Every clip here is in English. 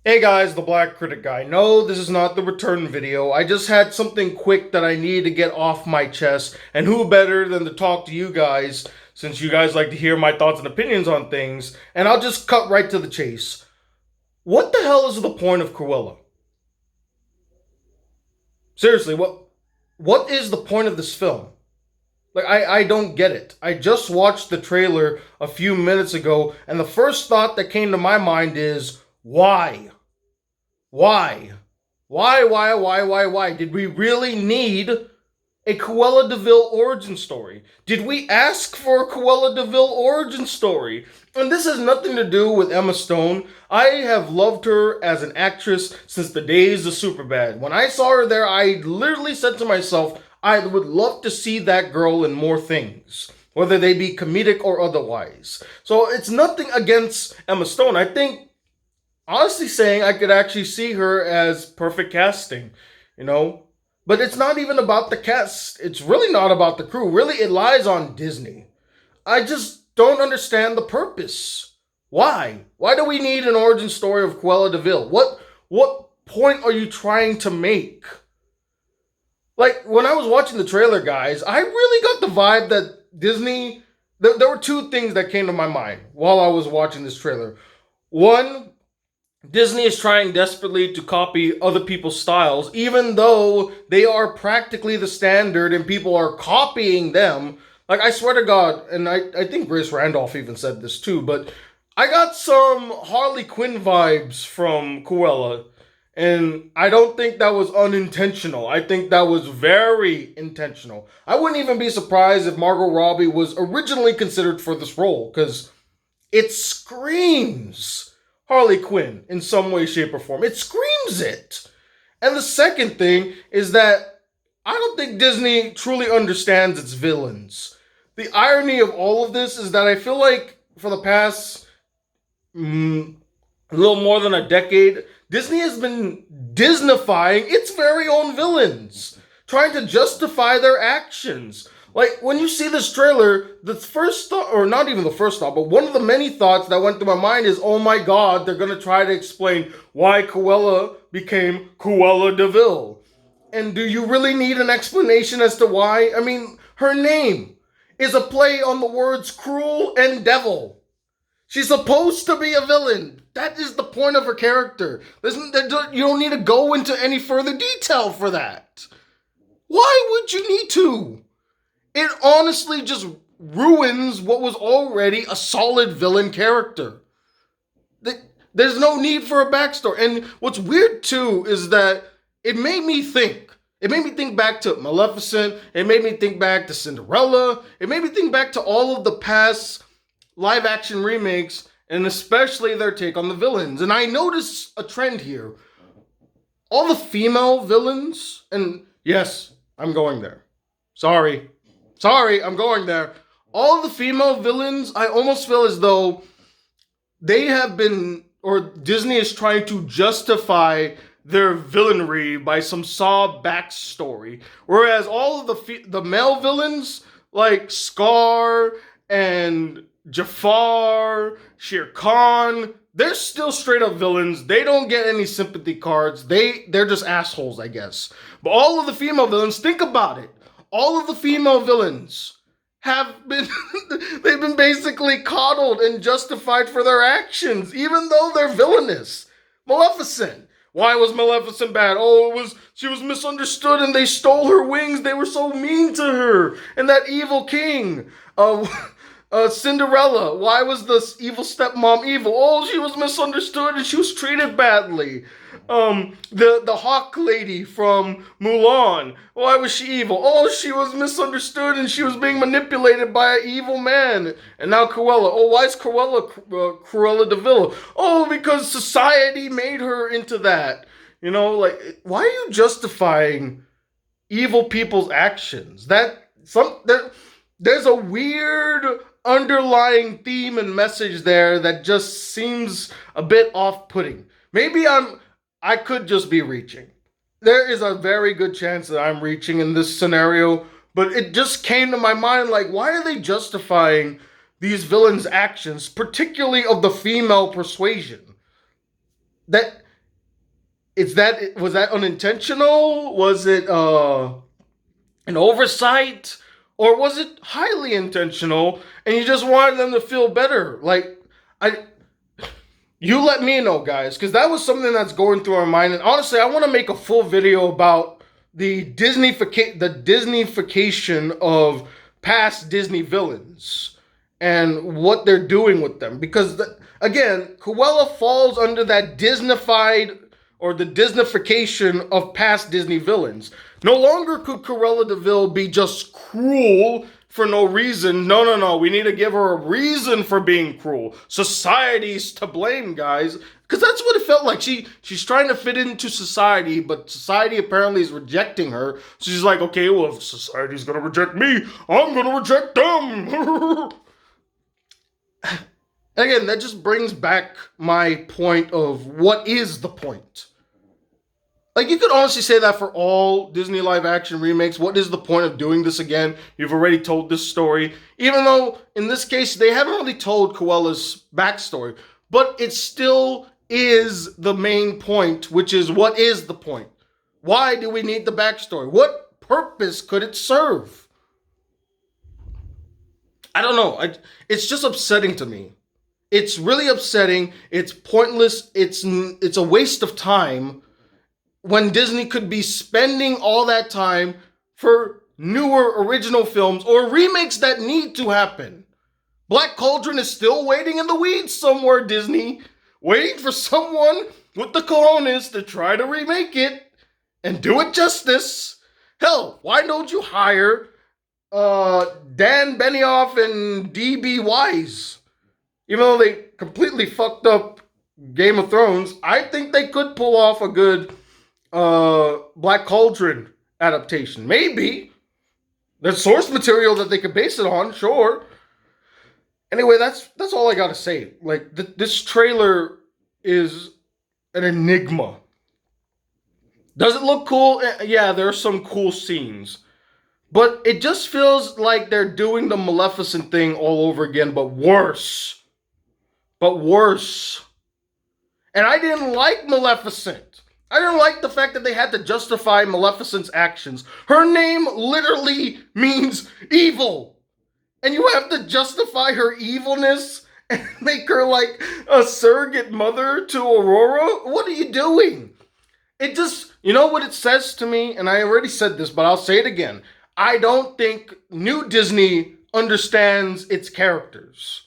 Hey guys, the Black Critic Guy. No, this is not the return video. I just had something quick that I needed to get off my chest, and who better than to talk to you guys, since you guys like to hear my thoughts and opinions on things, and I'll just cut right to the chase. What the hell is the point of Cruella? Seriously, what is the point of this film? Like, I don't get it. I just watched the trailer a few minutes ago, and the first thought that came to my mind is, why? Why? Why? Did we really need a Cruella DeVille origin story? Did we ask for a Cruella DeVille origin story? And this has nothing to do with Emma Stone. I have loved her as an actress since the days of Superbad. When I saw her there, I literally said to myself, I would love to see that girl in more things, whether they be comedic or otherwise. So it's nothing against Emma Stone. I think, honestly saying, I could actually see her as perfect casting, you know? But it's not even about the cast. It's really not about the crew. Really, it lies on Disney. I just don't understand the purpose. Why? Why do we need an origin story of Cruella DeVille? What point are you trying to make? Like, when I was watching the trailer, guys, I really got the vibe that Disney... There were two things that came to my mind while I was watching this trailer. One, Disney is trying desperately to copy other people's styles, even though they are practically the standard and people are copying them. Like, I swear to God, and I think Grace Randolph even said this too, but I got some Harley Quinn vibes from Cruella, and I don't think that was unintentional. I think that was very intentional. I wouldn't even be surprised if Margot Robbie was originally considered for this role, because it screams Harley Quinn in some way, shape, or form. It screams it. And the second thing is that I don't think Disney truly understands its villains. The irony of all of this is that I feel like for the past a little more than a decade, Disney has been Disneyfying its very own villains, trying to justify their actions. Like, when you see this trailer, the first thought, or not even the first thought, but one of the many thoughts that went through my mind is, oh my God, they're going to try to explain why Cruella became Cruella DeVille. And do you really need an explanation as to why? I mean, her name is a play on the words cruel and devil. She's supposed to be a villain. That is the point of her character. You don't need to go into any further detail for that. Why would you need to? It honestly just ruins what was already a solid villain character. There's no need for a backstory. And what's weird too is that it made me think. It made me think back to Maleficent. It made me think back to Cinderella. It made me think back to all of the past live action remakes, and especially their take on the villains. And I noticed a trend here. All the female villains, and yes, I'm going there. Sorry, I'm going there. All the female villains, I almost feel as though they have been, or Disney is trying to justify their villainry by some Saw backstory. Whereas all of the male villains, like Scar and Jafar, Shere Khan, they're still straight up villains. They don't get any sympathy cards. They're just assholes, I guess. But all of the female villains, think about it. All of the female villains have been they've been basically coddled and justified for their actions, even though they're villainous. Maleficent. Why was Maleficent bad? Oh, she was misunderstood and they stole her wings. They were so mean to her. And that evil king. Cinderella. Why was this evil stepmom evil? Oh, she was misunderstood and she was treated badly. The hawk lady from Mulan. Why was she evil? Oh, she was misunderstood and she was being manipulated by an evil man. And now Cruella. Oh, why is Cruella DeVille? Oh, because society made her into that. You know, like, why are you justifying evil people's actions? There's a weird underlying theme and message there that just seems a bit off-putting. Maybe I could just be reaching. There is a very good chance that I'm reaching in this scenario, but it just came to my mind, like, why are they justifying these villains' actions, particularly of the female persuasion? That was that unintentional? Was it an oversight? Or was it highly intentional and you just wanted them to feel better? Like, I you let me know, guys, because that was something that's going through our mind. And honestly, I want to make a full video about the Disneyfication of past Disney villains and what they're doing with them. Because again, Cruella falls under that Disneyfied or the Disneyfication of past Disney villains. No longer could Cruella DeVille be just cruel for no reason. No, no, no. We need to give her a reason for being cruel. Society's to blame, guys. Because that's what it felt like. She's trying to fit into society, but society apparently is rejecting her. So she's like, okay, well, if society's going to reject me, I'm going to reject them. Again, that just brings back my point of what is the point? Like, you could honestly say that for all Disney live action remakes. What is the point of doing this again? You've already told this story. Even though, in this case, they haven't really told Cruella's backstory. But it still is the main point, which is, what is the point? Why do we need the backstory? What purpose could it serve? I don't know. It's just upsetting to me. It's really upsetting. It's pointless. It's a waste of time. When Disney could be spending all that time for newer original films or remakes that need to happen. Black Cauldron is still waiting in the weeds somewhere, Disney. Waiting for someone with the cojones to try to remake it and do it justice. Hell, why don't you hire Dan Benioff and D.B. Wise? Even though they completely fucked up Game of Thrones, I think they could pull off a good Black Cauldron adaptation. Maybe. There's source material that they could base it on, sure. Anyway, that's all I gotta say. Like, this trailer is an enigma. Does it look cool? Yeah, there are some cool scenes. But it just feels like they're doing the Maleficent thing all over again, but worse. But worse. And I didn't like Maleficent. I didn't like the fact that they had to justify Maleficent's actions. Her name literally means evil. And you have to justify her evilness and make her like a surrogate mother to Aurora? What are you doing? It just, you know what it says to me? And I already said this, but I'll say it again. I don't think New Disney understands its characters.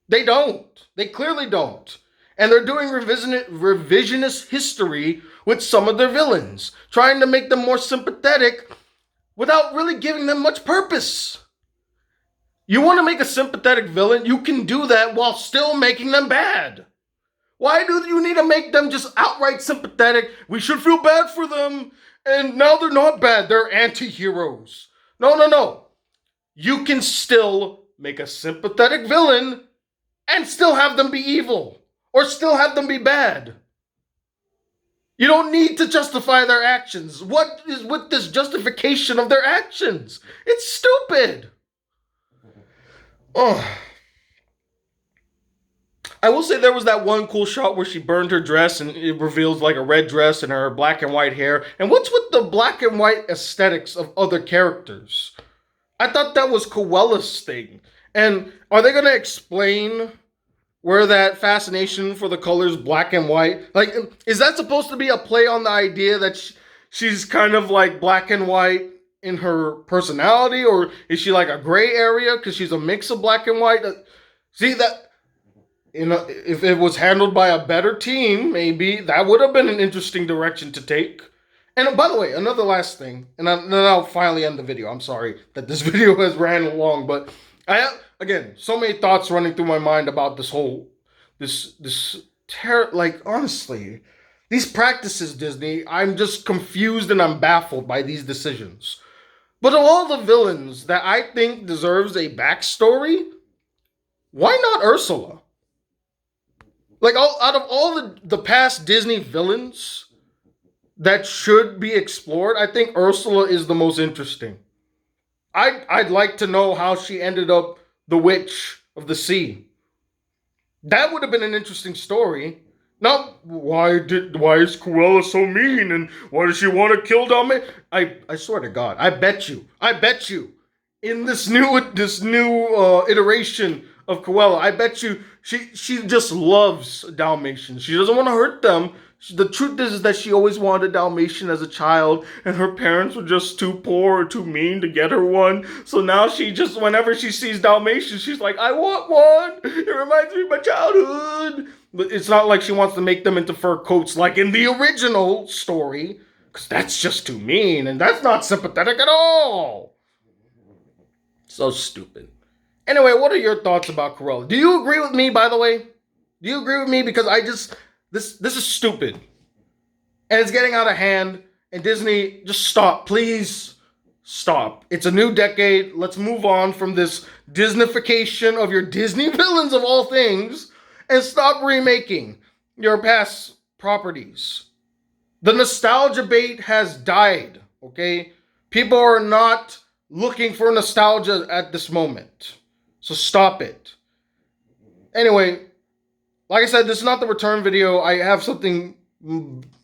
They don't. They clearly don't. And they're doing revisionist history with some of their villains, trying to make them more sympathetic without really giving them much purpose. You want to make a sympathetic villain, you can do that while still making them bad. Why do you need to make them just outright sympathetic? We should feel bad for them, and now they're not bad, they're anti-heroes. No, no, no. You can still make a sympathetic villain and still have them be evil. Or still have them be bad. You don't need to justify their actions. What is with this justification of their actions? It's stupid. Oh. I will say there was that one cool shot where she burned her dress and it reveals like a red dress and her black and white hair. And what's with the black and white aesthetics of other characters? I thought that was Cruella's thing. And are they going to explain where that fascination for the colors black and white, like, is that supposed to be a play on the idea that she's kind of like black and white in her personality, or is she like a gray area because she's a mix of black and white? See that, you know, if it was handled by a better team, maybe that would have been an interesting direction to take. And by the way, another last thing, and then I'll finally end the video. I'm sorry that this video has ran long, but again, so many thoughts running through my mind about this whole, like, honestly, these practices, Disney, I'm just confused and I'm baffled by these decisions. But of all the villains that I think deserves a backstory, why not Ursula? Like, out of all the past Disney villains that should be explored, I think Ursula is the most interesting. I'd like to know how she ended up the Witch of the Sea. That would have been an interesting story. Now, why is Cruella so mean, and why does she want to kill Dalmatian? I swear to God, I bet you, in this new iteration of Cruella, I bet you she just loves Dalmatians. She doesn't want to hurt them. The truth is that she always wanted a Dalmatian as a child, and her parents were just too poor or too mean to get her one. So now she just, whenever she sees Dalmatians, she's like, I want one. It reminds me of my childhood. But it's not like she wants to make them into fur coats like in the original story, because that's just too mean, and that's not sympathetic at all. So stupid. Anyway, what are your thoughts about Cruella? Do you agree with me, by the way? Do you agree with me? Because this is stupid. And it's getting out of hand. And Disney, just stop. Please stop. It's a new decade. Let's move on from this Disneyfication of your Disney villains of all things. And stop remaking your past properties. The nostalgia bait has died, okay? People are not looking for nostalgia at this moment. So stop it. Anyway, like I said, this is not the return video. I have something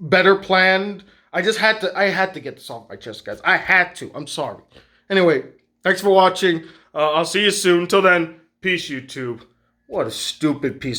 better planned. I had to get this off my chest, guys. I had to. I'm sorry. Anyway, thanks for watching. I'll see you soon. Until then, peace, YouTube. What a stupid piece